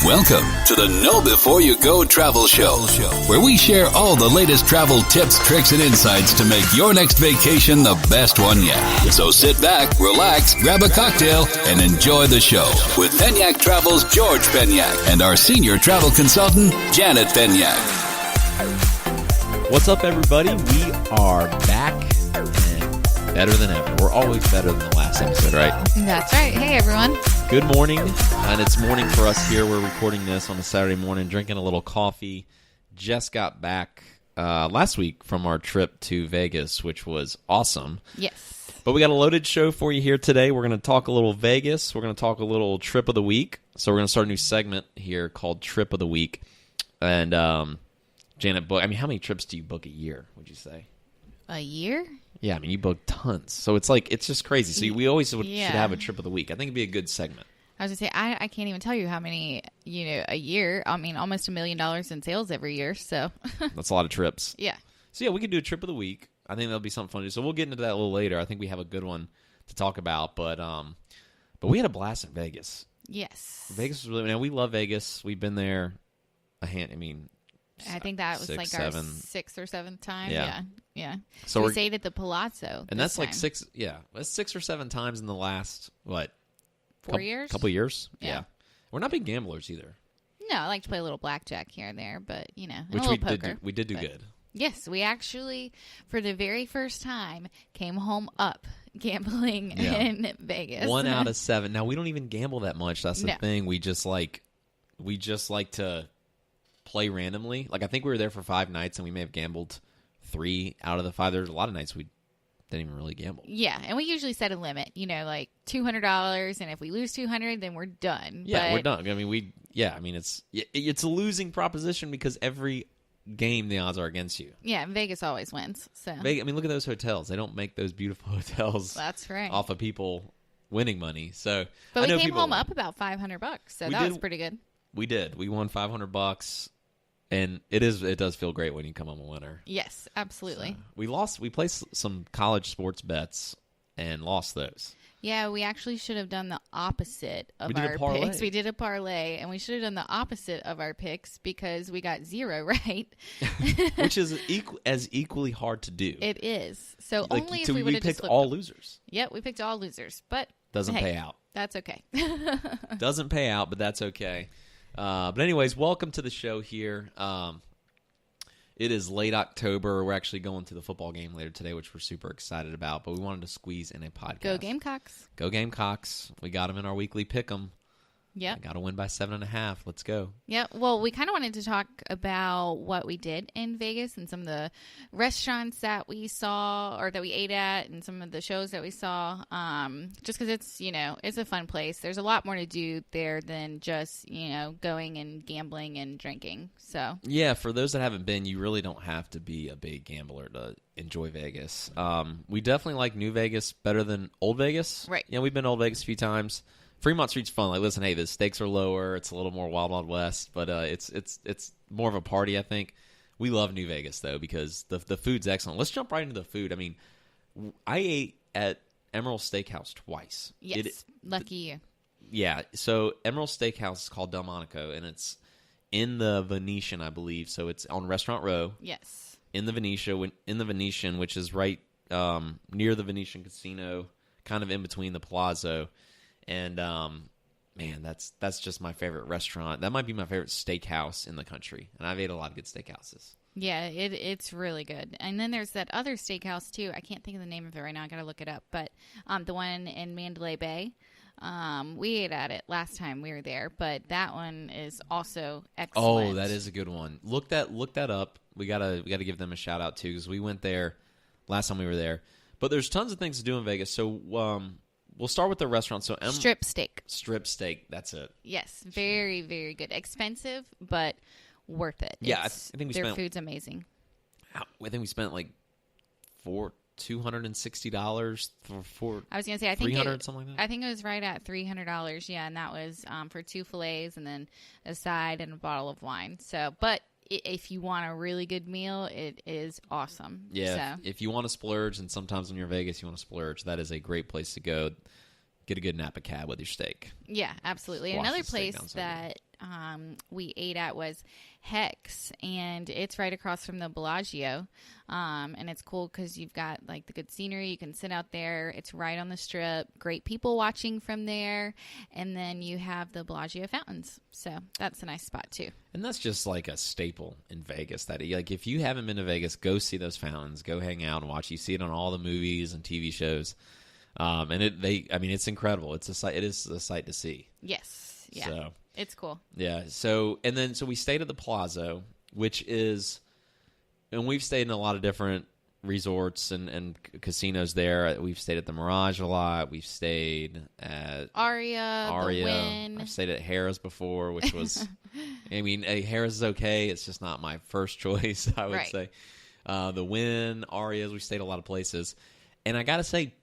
Welcome to the Know Before You Go Travel Show, where we share all the latest travel tips, tricks, and insights to make your next vacation the best one yet. So sit back, relax, grab a cocktail, and enjoy the show with Penyak Travel's George Penyak and our senior travel consultant, Janet Penyak. What's up, everybody? We are back and better than ever. We're always better than the last episode, right? That's right. Hey, everyone. Good morning, and it's morning for us here. We're recording this on a Saturday morning, drinking a little coffee. Just got back last week from our trip to Vegas, which was awesome. Yes. But we got a loaded show for you here today. We're going to talk a little Vegas. We're going to talk a little trip of the week. So we're going to start a new segment here called Trip of the Week. And Janet, how many trips do you book a year, would you say? A year? Yeah, you book tons. So it's just crazy. So we always should have a trip of the week. I think it'd be a good segment. I was going to say, I can't even tell you how many, a year. Almost $1 million in sales every year, so. That's a lot of trips. Yeah. So we could do a trip of the week. I think that'll be something fun to do. So we'll get into that a little later. I think we have a good one to talk about. But we had a blast in Vegas. Yes. Vegas was really, we love Vegas. We've been there I think that was six, our seven. 6th or 7th time. Yeah. So we stayed at the Palazzo. And that's time. like 6 or 7 times in the last, 4 years? Couple years? Yeah. We're not big gamblers either. No, I like to play a little blackjack here and there, but, Which a little poker. We did do good. Yes, we actually, for the very first time, came home up gambling in Vegas. 1 out of 7. Now, we don't even gamble that much. That's the thing. We just like to play randomly. I think we were there for 5 nights, and we may have gambled 3 out of the 5. There's a lot of nights we didn't even really gamble. Yeah, and we usually set a limit, like $200, and if we lose $200, then we're done. Yeah, we're done. It's a losing proposition because every game the odds are against you. Yeah, and Vegas always wins. So look at those hotels. They don't make those beautiful hotels. That's right. Off of people winning money. So, but we came home up about $500, so that was pretty good. We did. We won $500. And it does feel great when you come home a winner. Yes, absolutely. So we placed some college sports bets and lost those. Yeah, we actually should have done the opposite of our picks. We did a parlay, and we should have done the opposite of our picks because we got 0 right. Which is equally hard to do. It is. So only if we would have picked all losers. Yep, we picked all losers, but doesn't pay out. That's okay. Doesn't pay out, but that's okay. But anyways, welcome to the show here. It is late October. We're actually going to the football game later today, which we're super excited about. But we wanted to squeeze in a podcast. Go Gamecocks. Go Gamecocks. We got them in our weekly pick'em. Yep. Got to win by 7.5. Let's go. Yeah. Well, we kind of wanted to talk about what we did in Vegas and some of the restaurants that we saw or that we ate at and some of the shows that we saw. Just because it's a fun place. There's a lot more to do there than just, going and gambling and drinking. So. Yeah. For those that haven't been, you really don't have to be a big gambler to enjoy Vegas. We definitely like New Vegas better than Old Vegas. Right. We've been to Old Vegas a few times. Fremont Street's fun. Listen, hey, the stakes are lower. It's a little more Wild Wild West, but it's more of a party, I think. We love New Vegas, though, because the food's excellent. Let's jump right into the food. I ate at Emerald Steakhouse twice. Yes, lucky you. Yeah, so Emerald Steakhouse is called Delmonico, and it's in the Venetian, I believe. So it's on Restaurant Row. Yes. In the Venetian, which is right near the Venetian Casino, kind of in between the Palazzo. And, man, that's just my favorite restaurant. That might be my favorite steakhouse in the country. And I've ate a lot of good steakhouses. Yeah, it's really good. And then there's that other steakhouse, too. I can't think of the name of it right now. I got to look it up. But the one in Mandalay Bay, we ate at it last time we were there. But that one is also excellent. Oh, that is a good one. Look that up. We gotta give them a shout-out, too, because we went there last time we were there. But there's tons of things to do in Vegas. So, we'll start with the restaurant. So Strip steak. Strip steak. That's it. Yes. Very, very good. Expensive, but worth it. Yeah. I think their food's amazing. I think we spent like $260 for I was going to say, I think $300, something like that. I think it was right at $300. Yeah. And that was for 2 fillets and then a side and a bottle of wine. So, but if you want a really good meal, it is awesome. Yeah, if you want to splurge, and sometimes when you're in Vegas, you want to splurge, that is a great place to go. Get a good Napa cab with your steak. Yeah, absolutely. Wash Another the steak place down so that we ate at was Hex, and it's right across from the Bellagio. And it's cool because you've got like the good scenery. You can sit out there. It's right on the strip. Great people watching from there. And then you have the Bellagio fountains. So that's a nice spot too. And that's just like a staple in Vegas. That like if you haven't been to Vegas, go see those fountains. Go hang out and watch. You see it on all the movies and TV shows. And it's incredible. It is a sight to see. Yes. Yeah. So, it's cool. Yeah. So we stayed at the Palazzo, which is, and we've stayed in a lot of different resorts and casinos there. We've stayed at the Mirage a lot. We've stayed at Aria. The Wynn. I've stayed at Harrah's before, which was, I mean, Harrah's is okay. It's just not my first choice, I would say. The Wynn, Aria's, we stayed a lot of places. And I got to say,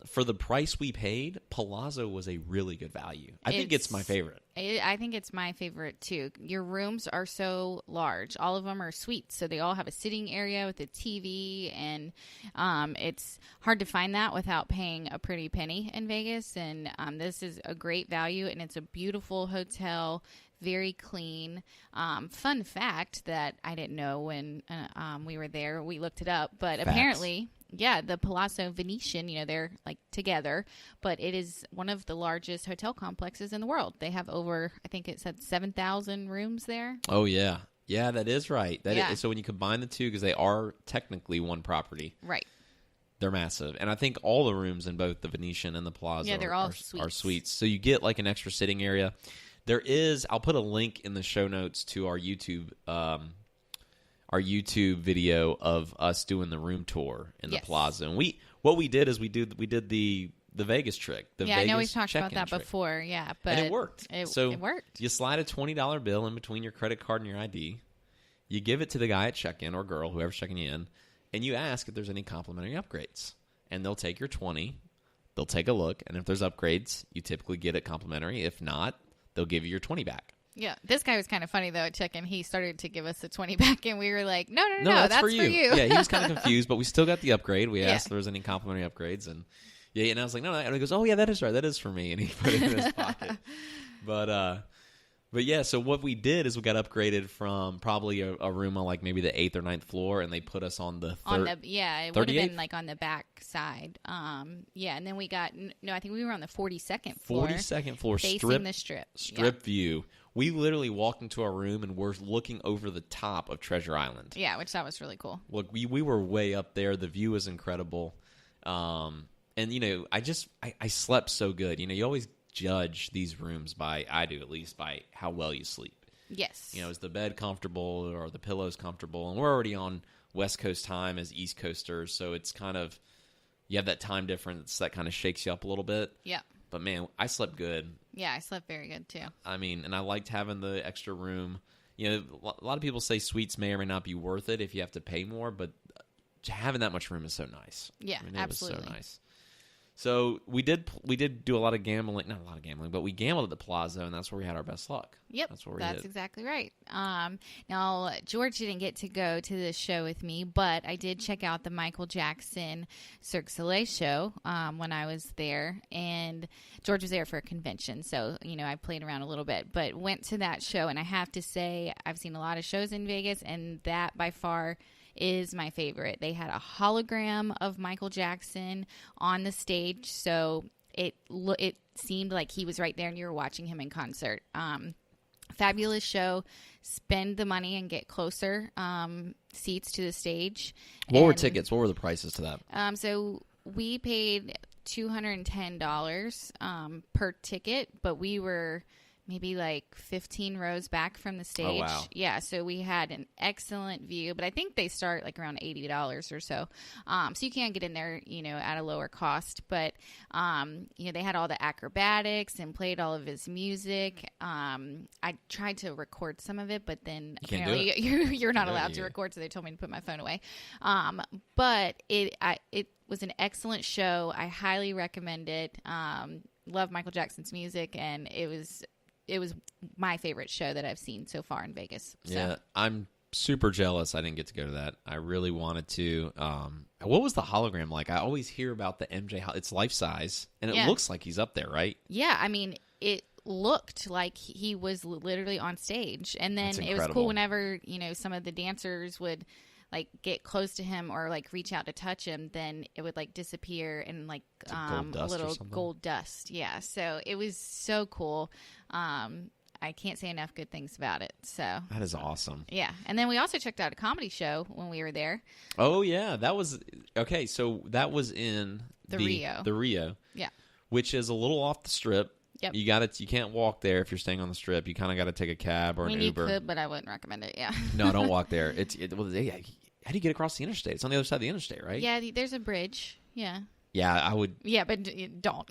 for the price we paid, Palazzo was a really good value. I think it's my favorite. I think it's my favorite, too. Your rooms are so large. All of them are suites, so they all have a sitting area with a TV, and it's hard to find that without paying a pretty penny in Vegas, and this is a great value, and it's a beautiful hotel, very clean. Fun fact that I didn't know when we were there. We looked it up, but apparently... Yeah, the Palazzo Venetian, they're like together, but it is one of the largest hotel complexes in the world. They have over, I think it said 7,000 rooms there. Oh, yeah. Yeah, that is right. So when you combine the two, because they are technically one property. Right. They're massive. And I think all the rooms in both the Venetian and the Palazzo they're all are suites. So you get like an extra sitting area. I'll put a link in the show notes to our YouTube video of us doing the room tour in the Plaza. And what we did is we did the Vegas trick. I know we've talked about that before. Yeah, but and it worked. It worked. You slide a $20 bill in between your credit card and your ID. You give it to the guy at check-in or girl, whoever's checking you in, and you ask if there's any complimentary upgrades. And they'll take your 20. They'll take a look, and if there's upgrades, you typically get it complimentary. If not, they'll give you your 20 back. Yeah, this guy was kind of funny, though, at check-in. He started to give us the 20 back, and we were like, no, that's for you. Yeah, he was kind of confused, but we still got the upgrade. We asked if there was any complimentary upgrades, and I was like, no. And he goes, oh, yeah, that is right. That is for me. And he put it in his pocket. But yeah, so what we did is we got upgraded from probably a room on like maybe the 8th or 9th floor, and they put us on the it would have been like on the back side. And then we got, I think we were on the 42nd floor. 42nd floor, facing the strip. Strip view. We literally walked into our room and we're looking over the top of Treasure Island. Yeah, which that was really cool. Look, we were way up there. The view was incredible. And, I slept so good. You always judge these rooms I do at least, by how well you sleep. Yes. Is the bed comfortable or the pillows comfortable? And we're already on West Coast time as East Coasters, so it's kind of, you have that time difference that kind of shakes you up a little bit. Yeah. But, man, I slept good. Yeah, I slept very good, too. I mean, and I liked having the extra room. A lot of people say suites may or may not be worth it if you have to pay more, but having that much room is so nice. Yeah, absolutely. It was so nice. So we did do a lot of gambling, not a lot of gambling, but we gambled at the Plaza, and that's where we had our best luck. Yep, that's exactly right. Now, George didn't get to go to the show with me, but I did check out the Michael Jackson Cirque du Soleil show when I was there, and George was there for a convention, so, I played around a little bit, but went to that show, and I have to say, I've seen a lot of shows in Vegas, and that by far is my favorite. They had a hologram of Michael Jackson on the stage, so it seemed like he was right there and you were watching him in concert. Fabulous show. Spend the money and get closer seats to the stage. What were tickets? What were the prices to that? So we paid $210 per ticket, but we were maybe like 15 rows back from the stage. Oh, wow. Yeah, so we had an excellent view, but I think they start like around $80 or so. So you can get in there, at a lower cost. But, they had all the acrobatics and played all of his music. I tried to record some of it, but then apparently you're not allowed to record, so they told me to put my phone away. But it was an excellent show. I highly recommend it. Love Michael Jackson's music, and it was my favorite show that I've seen so far in Vegas. So. Yeah, I'm super jealous I didn't get to go to that. I really wanted to. What was the hologram like? I always hear about the MJ. It's life size, and it looks like he's up there, right? Yeah, I mean, it looked like he was literally on stage. And then it was cool whenever, some of the dancers would like get close to him or like reach out to touch him, then it would like disappear and like a little gold dust. Yeah. So it was so cool. I can't say enough good things about it. So that is awesome. Yeah. And then we also checked out a comedy show when we were there. Oh yeah. That was okay. So that was in the Rio. Yeah. Which is a little off the strip. Yep. You can't walk there if you're staying on the strip. You kind of got to take a cab or an Uber. You could, but I wouldn't recommend it. Yeah. No, don't walk there. How do you get across the interstate? It's on the other side of the interstate, right? Yeah, there's a bridge. Yeah. Yeah, I would. Yeah, but don't.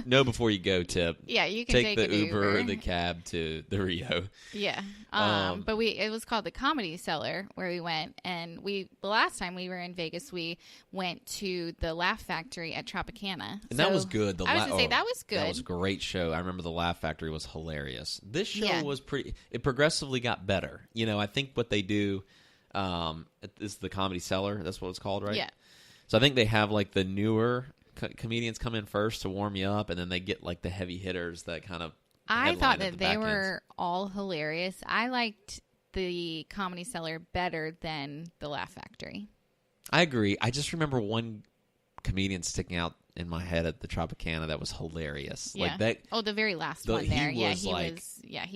Know before you go, Tip. Yeah, you can take the Uber or the cab to the Rio. Yeah. But it was called the Comedy Cellar where we went, and the last time we were in Vegas, we went to the Laugh Factory at Tropicana. And that was good. I was going to say, that was good. That was a great show. I remember the Laugh Factory was hilarious. This show was it progressively got better. I think what they do is the Comedy Cellar. That's what it's called, right? Yeah. So I think they have like the newer comedians come in first to warm you up, and then they get like the heavy hitters that kind of. I thought that they were all hilarious. I liked the Comedy Cellar better than the Laugh Factory. I agree. I just remember one comedian sticking out in my head at the Tropicana that was hilarious. Yeah. Like that. Oh, the very last one there. He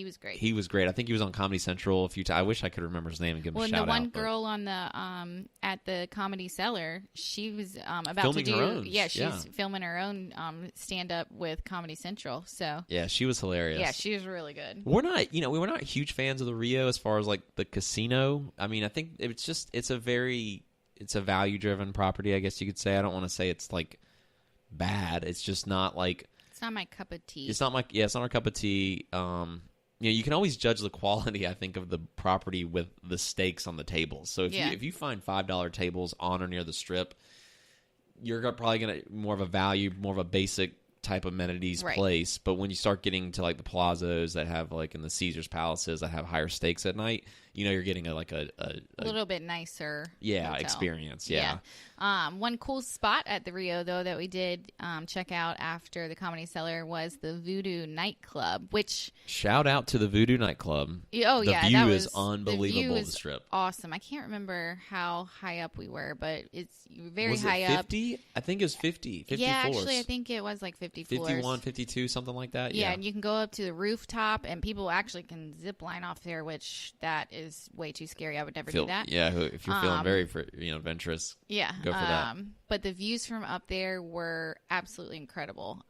was great. He was great. I think he was on Comedy Central a few times. I wish I could remember his name and give him a shout out. Well, the one girl on the at the Comedy Cellar, she was about filming to do. Her own. Yeah, she's filming her own stand up with Comedy Central. So yeah, she was hilarious. Yeah, she was really good. We're not huge fans of the Rio as far as like the casino. I mean, I think it's a value driven property, I guess you could say. I don't want to say it's like bad. It's just not like it's not my cup of tea. It's not my cup of tea. You can always judge the quality, I think, of the property with the stakes on the tables. So if you find $5 tables on or near the strip, you're probably gonna more of a value, more of a basic type of amenities place. But when you start getting to like the plazas that have like in the Caesars Palaces that have higher stakes at night, you're getting a little bit nicer hotel experience. Yeah. One cool spot at the Rio though that we did check out after the Comedy Cellar was the Voodoo nightclub, which shout out to the Voodoo nightclub. Oh the yeah, view is unbelievable. The strip, awesome. I can't remember how high up we were, but it's very was high it 50? Up. I think it was 50 yeah, floors. Actually, I think it was like 50 floors. 51, 52, something like that. Yeah, and you can go up to the rooftop, and people actually can zip line off there, which that is way too scary. I would never do that. Yeah, if you're feeling very adventurous, yeah, go for that. But the views from up there were absolutely incredible.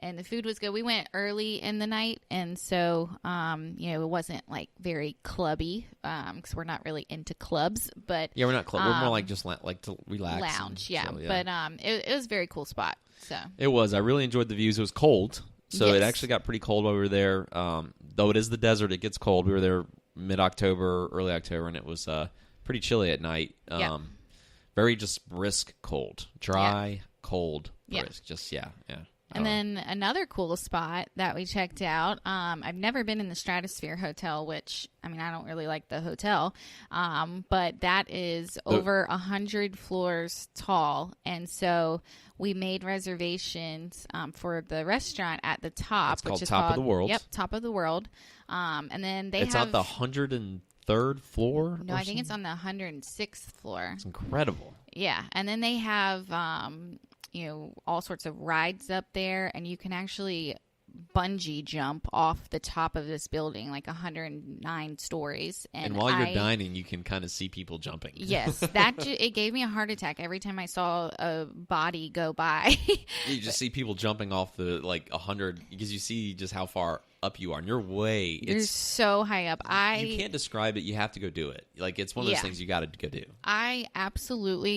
And the food was good. We went early in the night, and so it wasn't like very clubby because we're not really into clubs. But yeah, we're not club. We're more like just like to relax, lounge. Yeah, chill, yeah. But it was a very cool spot. So it was. I really enjoyed the views. It was cold, so it actually got pretty cold while we were there. Though it is the desert, it gets cold. We were there mid-October, early October, and it was pretty chilly at night. Very just brisk cold, dry, cold, brisk. Just yeah. And then another cool spot that we checked out, I've never been in the Stratosphere Hotel, which, I mean, I don't really like the hotel, but that is over 100 floors tall. And so we made reservations for the restaurant at the top, which is called Top of the World. Yep, Top of the World. And then it's on the 103rd floor? No, I think it's on the 106th floor. It's incredible. Yeah. And then they have... all sorts of rides up there, and you can actually bungee jump off the top of this building, like 109 stories. And while you're dining, you can kind of see people jumping. Yes, it gave me a heart attack every time I saw a body go by. You just see people jumping off the 100 because you see just how far up you are, and you're so high up. You can't describe it. You have to go do it. Like it's one of those things you got to go do.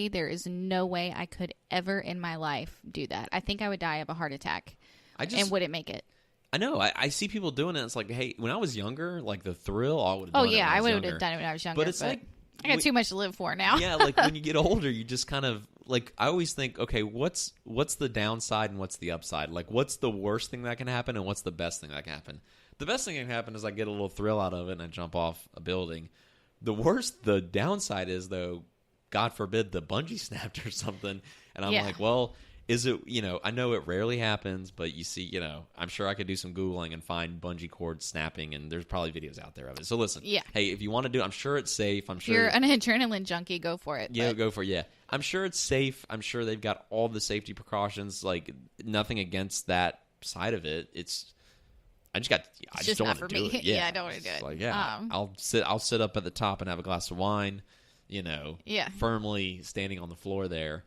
There is no way I could ever in my life do that. I think I would die of a heart attack. And wouldn't make it. I know. I see people doing it. It's like, hey, when I was younger, like the thrill, I would have done it. Oh, yeah, I would have done it when I was younger. But it's like... I got too much to live for now. Yeah, like when you get older, you just kind of... Like, I always think, okay, what's the downside and what's the upside? Like, what's the worst thing that can happen and what's the best thing that can happen? The best thing that can happen is I get a little thrill out of it and I jump off a building. The downside is, though, God forbid the bungee snapped or something. And I'm like, well... Is it, I know it rarely happens, but you see, I'm sure I could do some Googling and find bungee cord snapping, and there's probably videos out there of it. So listen, hey, if you want to do it, I'm sure it's safe. I'm sure. If you're an adrenaline junkie, go for it. Yeah, go for it, yeah. I'm sure it's safe. I'm sure they've got all the safety precautions, like nothing against that side of it. I just don't want to do it. Yeah, I don't want to do it. Like, I'll sit up at the top and have a glass of wine, firmly standing on the floor there.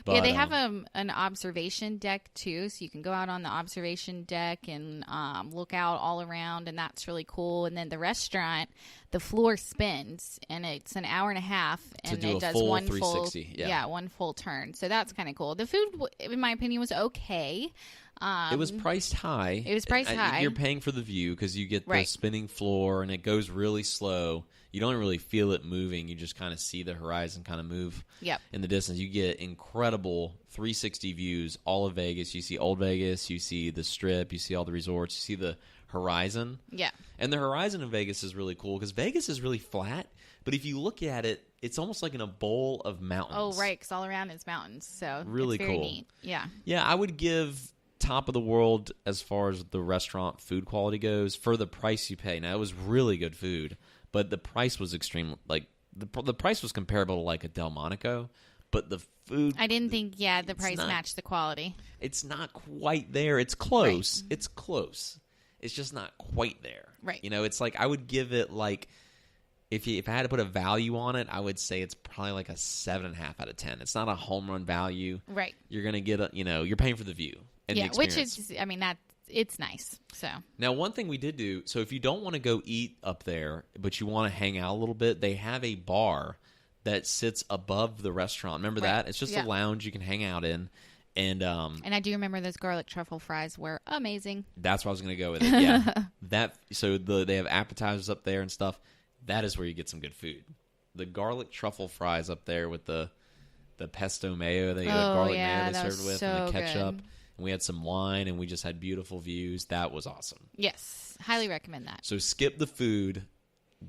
But, they have an observation deck, too, so you can go out on the observation deck and look out all around, and that's really cool. And then the restaurant, the floor spins, and it's an hour and a half, and it does full one 360. one full turn. So that's kind of cool. The food, in my opinion, was okay. It was priced high. High. You're paying for the view because you get the spinning floor, and it goes really slow. You don't really feel it moving. You just kind of see the horizon kind of move in the distance. You get incredible 360 views, all of Vegas. You see Old Vegas. You see the Strip. You see all the resorts. You see the horizon. Yeah. And the horizon in Vegas is really cool because Vegas is really flat. But if you look at it, it's almost like in a bowl of mountains. Oh, right, because all around is mountains. So really it's very cool. neat. Yeah. Yeah, I would give top of the world as far as the restaurant food quality goes for the price you pay. Now, it was really good food, but the price was extreme. Like the price was comparable to like a Delmonico, but the food. I didn't think. Yeah, the price matched the quality. It's not quite there. It's close. Right. It's close. It's just not quite there. Right. It's like I would give it like if I had to put a value on it, I would say it's probably like a 7.5 out of 10. It's not a home run value. Right. You're gonna get you're paying for the view. Which is, it's nice. So now, one thing we did do. So if you don't want to go eat up there, but you want to hang out a little bit, they have a bar that sits above the restaurant. Remember that? It's just a lounge you can hang out in, and I do remember those garlic truffle fries were amazing. That's where I was going to go with it. Yeah, they have appetizers up there and stuff. That is where you get some good food. The garlic truffle fries up there with the pesto mayo, the garlic mayo they served with, and the ketchup. Good. And we had some wine, and we just had beautiful views. That was awesome. Yes, highly recommend that. So skip the food,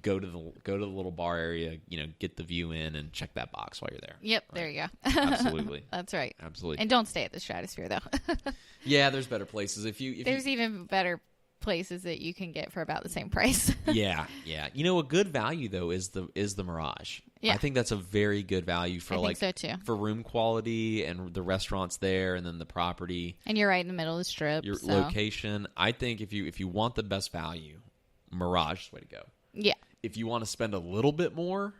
go to the little bar area, get the view in, and check that box while you're there. Yep, right? There you go. Absolutely, that's right. Absolutely, and don't stay at the Stratosphere though. Yeah, there's better places. There's even better places that you can get for about the same price. yeah. A good value though is the Mirage. Yeah. I think that's a very good value for so too. For room quality and the restaurants there, and then the property. And you're right in the middle of the Strip. Your location. I think if you want the best value, Mirage is the way to go. Yeah. If you want to spend a little bit more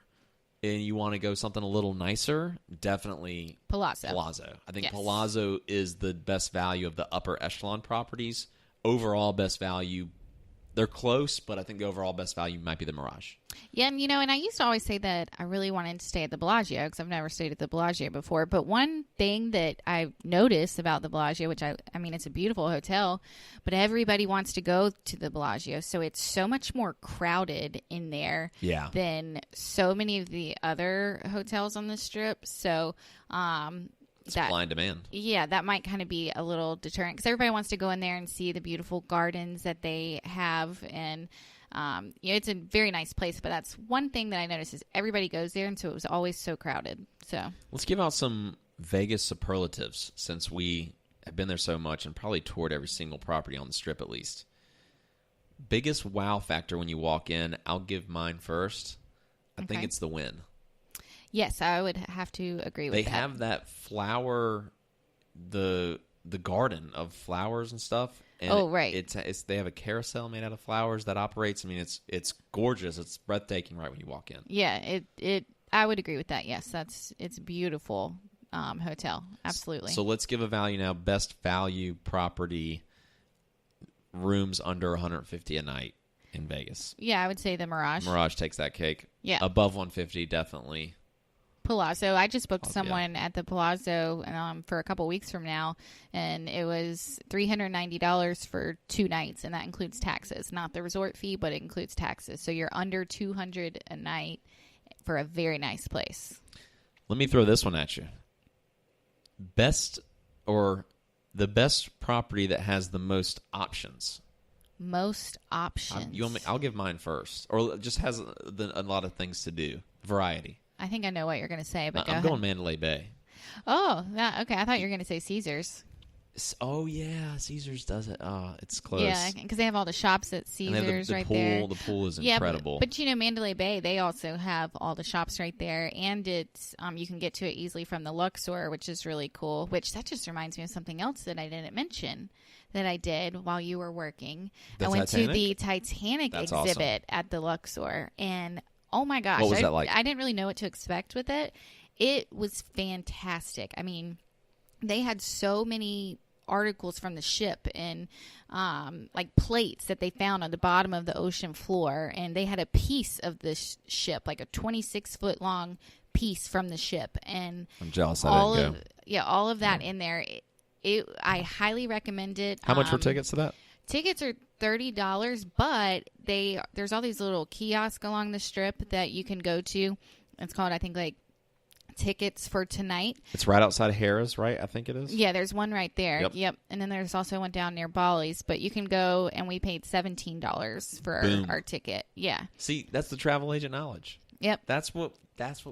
and you want to go something a little nicer, definitely Palazzo. I think Palazzo is the best value of the upper echelon properties. Overall best value, they're close, but I think the overall best value might be the Mirage. Yeah, and I used to always say that I really wanted to stay at the Bellagio because I've never stayed at the Bellagio before. But one thing that I noticed about the Bellagio, which I mean, it's a beautiful hotel, but everybody wants to go to the Bellagio, so it's so much more crowded in there than so many of the other hotels on the Strip. So, supply and demand. Yeah, that might kind of be a little deterrent because everybody wants to go in there and see the beautiful gardens that they have, and it's a very nice place. But that's one thing that I noticed is everybody goes there, and so it was always so crowded. So let's give out some Vegas superlatives since we have been there so much and probably toured every single property on the Strip at least. Biggest wow factor when you walk in, I'll give mine first. I think it's the win. Yes, I would have to agree with that. They have that flower, the garden of flowers and stuff. And it's they have a carousel made out of flowers that operates. I mean, it's gorgeous. It's breathtaking right when you walk in. Yeah, I would agree with that. Yes, it's a beautiful hotel. Absolutely. So let's give a value now. Best value property, rooms under $150 a night in Vegas. Yeah, I would say the Mirage. Mirage takes that cake. Yeah, above $150 definitely. Palazzo. I just booked someone at the Palazzo for a couple weeks from now, and it was $390 for 2 nights, and that includes taxes. Not the resort fee, but it includes taxes. So you're under $200 a night for a very nice place. Let me throw this one at you. The best property that has the most options. Most options. I'll give mine first, or just has a lot of things to do. Variety. I think I know what you're going to say, but go ahead. I'm going Mandalay Bay. Oh, okay. I thought you were going to say Caesars. Oh, yeah. Caesars does it. Oh, it's close. Yeah, because they have all the shops at Caesars right pool, there. The pool is incredible. But Mandalay Bay, they also have all the shops right there. And it's you can get to it easily from the Luxor, which is really cool. Which that just reminds me of something else that I didn't mention that I did while you were working. I went to the Titanic exhibit at the Luxor. And, oh, my gosh. What was that like? I didn't really know what to expect with it. It was fantastic. I mean, they had so many articles from the ship and like plates that they found on the bottom of the ocean floor, and they had a piece of the ship, like a 26-foot long piece from the ship, and I'm jealous all I didn't go. All of that in there. I highly recommend it. How much were tickets to that? Tickets are $30, but there's all these little kiosks along the strip that you can go to. It's called, I think, like Tickets for Tonight. It's right outside of Harrah's, right? I think it is. Yeah, there's one right there. Yep. And then there's also one down near Bolly's, but you can go, and we paid $17 for our ticket. Yeah. See, that's the travel agent knowledge. Yep. That's what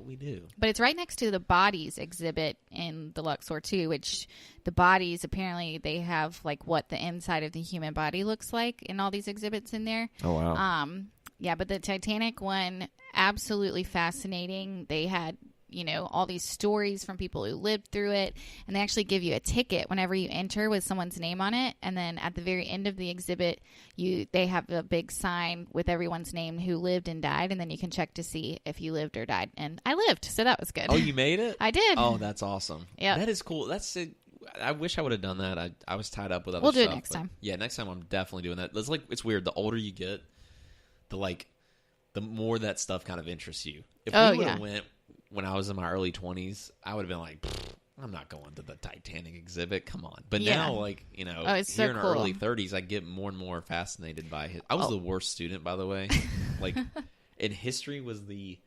we do. But it's right next to the Bodies exhibit in the Luxor too, which the Bodies, apparently they have like what the inside of the human body looks like in all these exhibits in there. Oh, wow. Yeah, but the Titanic one, absolutely fascinating. They had all these stories from people who lived through it, and they actually give you a ticket whenever you enter with someone's name on it, and then at the very end of the exhibit they have a big sign with everyone's name who lived and died, and then you can check to see if you lived or died. And I lived, so that was good. Oh, you made it? I did. Oh, that's awesome. Yeah, that is cool. I wish I would have done that. I was tied up with other stuff. We'll do it next time. Yeah, next time I'm definitely doing that. It's weird. The older you get, the more that stuff kind of interests you. If we would have went when I was in my early 20s, I would have been like, I'm not going to the Titanic exhibit. Come on. But now, it's here so in our early 30s, I get more and more fascinated by it. I was the worst student, by the way. And history was the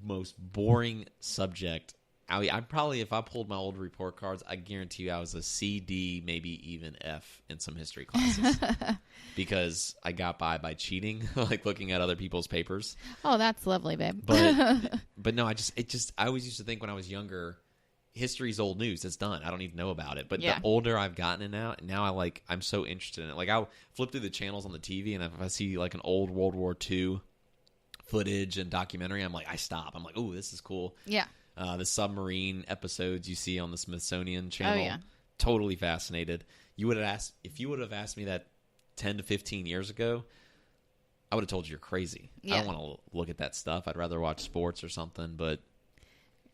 most boring subject. I probably, if I pulled my old report cards, I guarantee you I was a C, D, maybe even F in some history classes because I got by cheating, like looking at other people's papers. Oh, that's lovely, babe. But no, I always used to think when I was younger, history's old news. It's done. I don't need to know about it. But the older I've gotten now I'm so interested in it. Like I'll flip through the channels on the TV, and if I see like an old World War II footage and documentary, I'm like, I stop. I'm like, oh, this is cool. Yeah. The submarine episodes you see on the Smithsonian Channel. Oh, yeah. Totally fascinated. If you would have asked me that 10 to 15 years ago, I would have told you you're crazy. Yeah. I don't want to look at that stuff. I'd rather watch sports or something, but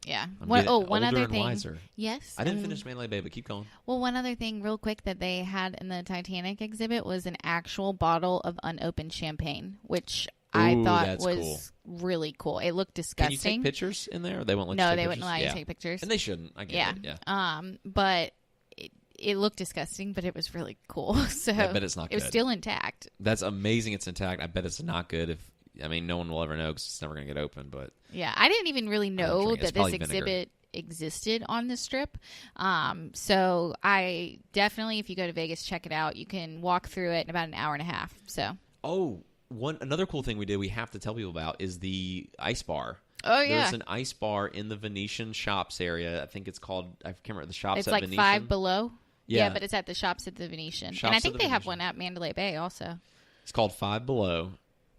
yeah. one other thing. Wiser. Yes. I didn't finish Mandalay Bay, but keep going. Well, one other thing real quick that they had in the Titanic exhibit was an actual bottle of unopened champagne, which I thought was really cool. It looked disgusting. Can you take pictures in there? Or they won't let you No, take they pictures? wouldn't allow you to take pictures. And they shouldn't. I get it. Yeah. But it looked disgusting, but it was really cool. So I bet it's not good. It was still intact. That's amazing it's intact. I bet it's not good. No one will ever know because it's never going to get open. But yeah, I didn't even really know that this exhibit existed on the strip. So I definitely, if you go to Vegas, check it out. You can walk through it in about an hour and a half. So. Oh, another cool thing we did, we have to tell people about, is the ice bar. Oh, yeah. There's an ice bar in the Venetian Shops area. I think it's called, I can't remember the shops it's at like Venetian. Five Below. Yeah, but it's at the Shops at the Venetian. Shops and I think they have Venetian. one at Mandalay Bay also. It's called Five Below,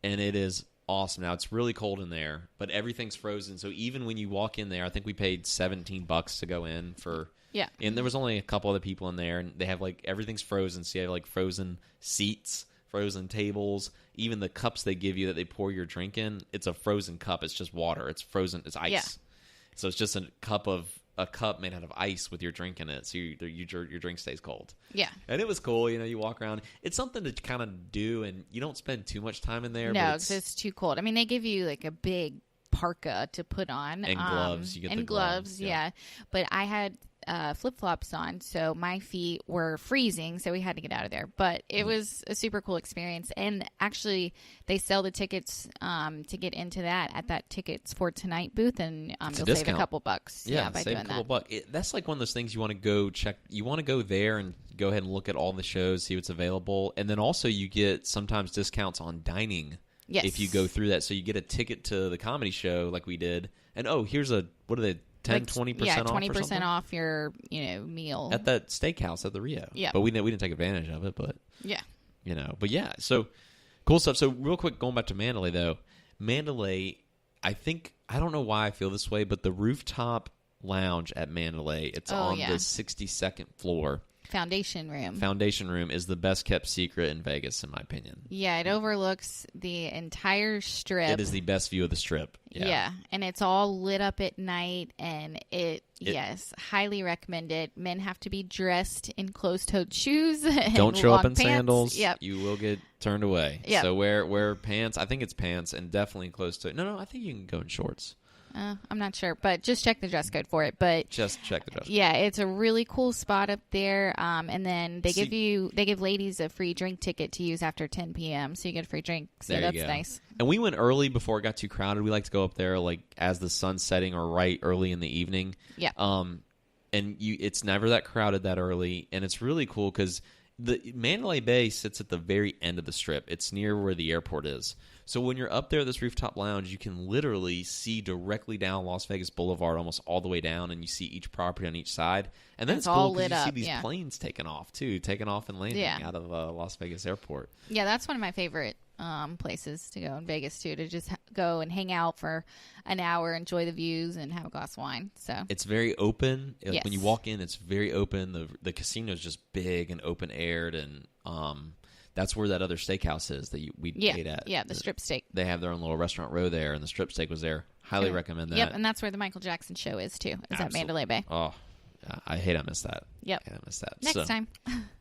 and it is awesome. Now, it's really cold in there, but everything's frozen. So even when you walk in there, I think we paid $17 to go in for... Yeah. And there was only a couple other people in there, and they have, everything's frozen. So you have, frozen seats, frozen tables, even the cups they give you that they pour your drink in. It's a frozen cup. It's just water. It's frozen. It's ice. Yeah. So it's just a cup made out of ice with your drink in it. So your drink stays cold. Yeah. And it was cool. You walk around. It's something to kind of do, and you don't spend too much time in there. No, because it's too cold. I mean, they give you a big parka to put on. And gloves. You get the gloves. Yeah. But I had flip-flops on, so my feet were freezing, so we had to get out of there. But it was a super cool experience. And actually, they sell the tickets to get into that at that Tickets for Tonight booth, and you'll save a couple bucks by doing that. Bucks. That's one of those things you want to go check. You want to go there and go ahead and look at all the shows, see what's available. And then also you get sometimes discounts on dining. Yes. If you go through that. So you get a ticket to the comedy show like we did. And here's what do they 10, 20% off 20% off your, meal. At that steakhouse at the Rio. Yeah. But we didn't take advantage of it, but. Yeah. But yeah, so cool stuff. So real quick, going back to Mandalay, though. Mandalay, I don't know why I feel this way, but the rooftop lounge at Mandalay, it's on the 62nd floor. Foundation room is the best kept secret in Vegas, in my opinion. Yeah, it overlooks the entire strip. It is the best view of the strip. Yeah, and it's all lit up at night, and yes, highly recommended. Men have to be dressed in closed-toed shoes. And don't show up in pants. sandals. Yep. You will get turned away. Yep. So wear pants. I think it's pants, and definitely closed-toed. No, I think you can go in shorts. I'm not sure, but just check the dress code for it. But just check the dress code. Yeah, it's a really cool spot up there. And then they give ladies a free drink ticket to use after 10 p.m. So you get a free drink. So that's nice. And we went early before it got too crowded. We like to go up there like as the sun's setting or right early in the evening. Yeah. And it's never that crowded that early, and it's really cool because the Mandalay Bay sits at the very end of the strip. It's near where the airport is. So when you're up there at this rooftop lounge, you can literally see directly down Las Vegas Boulevard, almost all the way down, and you see each property on each side. And then it's cool because you see these planes taking off and landing out of Las Vegas Airport. Yeah, that's one of my favorite places to go in Vegas too, to just go and hang out for an hour, enjoy the views, and have a glass of wine. So it's very open. Like when you walk in, it's very open. The casino is just big and open aired, and that's where that other steakhouse is that we ate at. Yeah, the strip steak. They have their own little restaurant row there, and the strip steak was there. Highly recommend that. Yep, and that's where the Michael Jackson show is too. Is at Mandalay Bay. Oh, I hate I missed that. Yep. I missed that. Next time.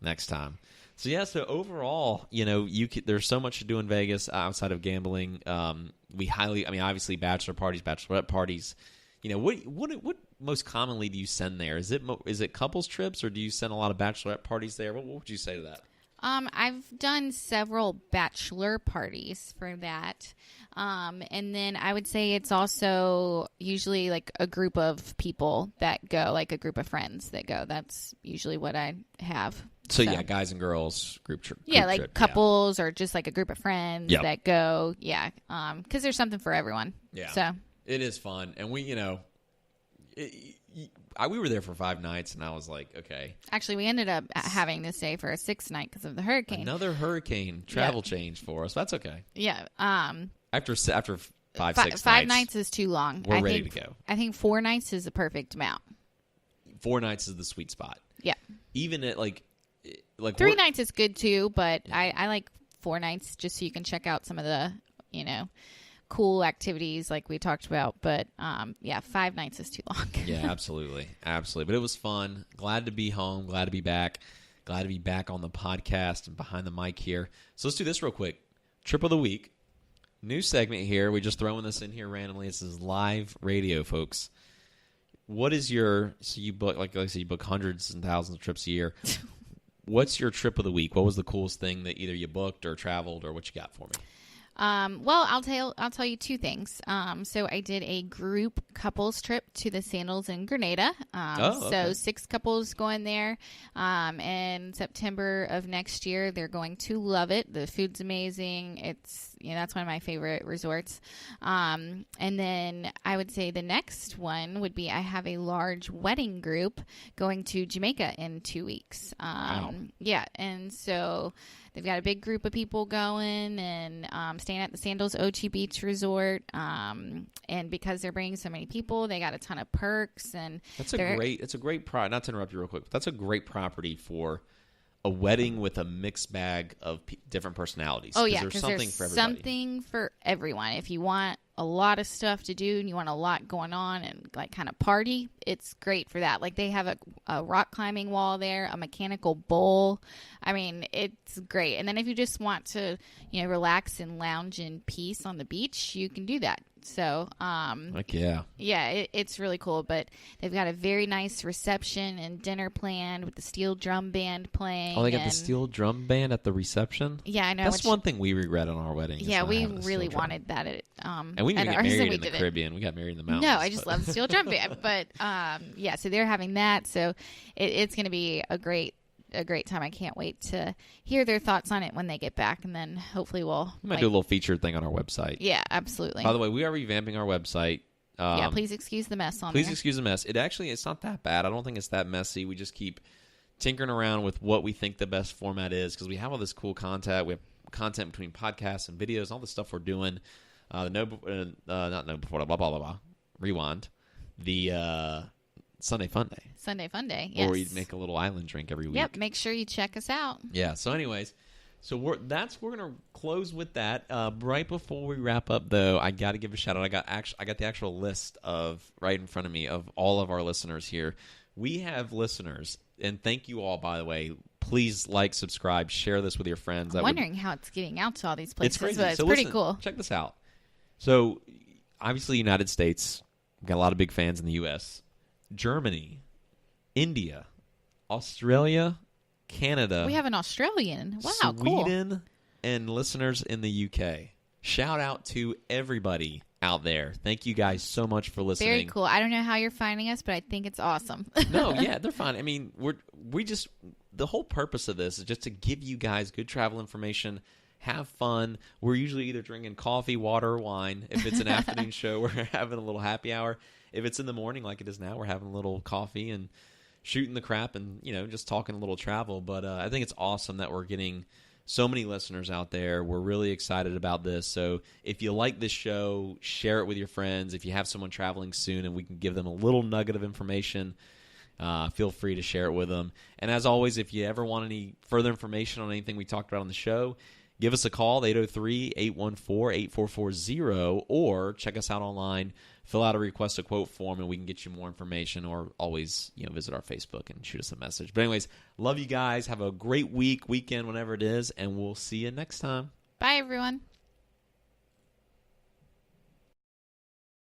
Next time. So yeah, so overall, there's so much to do in Vegas outside of gambling. Obviously bachelor parties, bachelorette parties. What most commonly do you send there? Is it couples trips, or do you send a lot of bachelorette parties there? What would you say to that? I've done several bachelor parties for that. And then I would say it's also usually like a group of people that go, like a group of friends that go. That's usually what I have. So yeah, guys and girls group trip. Yeah, like trip, couples or just like a group of friends that go. Yeah. Because there's something for everyone. Yeah. So it is fun. And we were there for 5 nights, and I was like, okay. Actually, we ended up having to stay for a 6th night because of the hurricane. Another hurricane travel change for us. That's okay. Yeah. After 5, 6 nights. 5 nights is too long. We're ready to go. I think 4 nights is the perfect amount. 4 nights is the sweet spot. Yeah. Even at like 3 nights is good too, but I like 4 nights just so you can check out some of the, cool activities like we talked about. But 5 nights is too long. Yeah, absolutely. But it was fun. Glad to be home. Glad to be back. Glad to be back on the podcast and behind the mic here. So let's do this real quick. Trip of the week. New segment here. We're just throwing this in here randomly. This is live radio, folks. What is so you book, like I said, you book hundreds and thousands of trips a year. What's your trip of the week? What was the coolest thing that either you booked or traveled, or what you got for me? Well, I'll tell you 2 things. So I did a group couples trip to the Sandals in Grenada. So 6 couples going there. In September of next year, they're going to love it. The food's amazing. It's, that's one of my favorite resorts. And then I would say the next one would be I have a large wedding group going to Jamaica in 2 weeks. Wow. Yeah. And so they've got a big group of people going and staying at the Sandals Ochi Beach Resort. And because they're bringing so many people, they got a ton of perks. And it's a great product. Not to interrupt you real quick, but that's a great property for a wedding with a mixed bag of different personalities. Oh, yeah, because there's something for everyone. If you want a lot of stuff to do and you want a lot going on and like kind of party, it's great for that. Like they have a rock climbing wall there, a mechanical bowl. I mean, it's great. And then if you just want to, relax and lounge in peace on the beach, you can do that. So, it's really cool. But they've got a very nice reception and dinner planned with the steel drum band playing. Oh, they got the steel drum band at the reception? Yeah, I know. That's one thing we regret on our wedding. Yeah, we really wanted that at and we didn't get married in the Caribbean. We got married in the mountains. No, I just love the steel drum band. But, so they're having that. So it's going to be a great time. I can't wait to hear their thoughts on it when they get back, and then hopefully we might do a little featured thing on our website. Yeah, absolutely. By the way, we are revamping our website, Yeah, please excuse the mess on there. Please excuse the mess. It's not that bad. I don't think it's that messy. We just keep tinkering around with what we think the best format is because we have all this cool content. We have content between podcasts and videos, all the stuff we're doing. Not know before, blah, blah, blah, blah. Rewind. The Sunday Fun Day. Sunday Fun Day, yes. Or we make a little island drink every week. Yep, make sure you check us out. Yeah, so anyways, we're going to close with that. Right before we wrap up, though, I got to give a shout-out. I got the actual list right in front of me of all of our listeners here. We have listeners, and thank you all, by the way. Please like, subscribe, share this with your friends. I'm wondering how it's getting out to all these places, crazy. But it's pretty cool. Check this out. So, obviously, United States, we've got a lot of big fans in the U.S., Germany, India, Australia, Canada. We have an Australian. Wow, Sweden, cool. And listeners in the UK. Shout out to everybody out there. Thank you guys so much for listening. Very cool. I don't know how you're finding us, but I think it's awesome. No, yeah, they're fine. I mean, the whole purpose of this is just to give you guys good travel information, have fun. We're usually either drinking coffee, water, or wine. If it's an afternoon show, we're having a little happy hour. If it's in the morning like it is now, we're having a little coffee and shooting the crap and, just talking a little travel. But I think it's awesome that we're getting so many listeners out there. We're really excited about this. So if you like this show, share it with your friends. If you have someone traveling soon and we can give them a little nugget of information, feel free to share it with them. And as always, if you ever want any further information on anything we talked about on the show, give us a call, 803-814-8440, or check us out online. Fill out a request a quote form, and we can get you more information, or always visit our Facebook and shoot us a message. But anyways, love you guys. Have a great weekend, whenever it is, and we'll see you next time. Bye, everyone.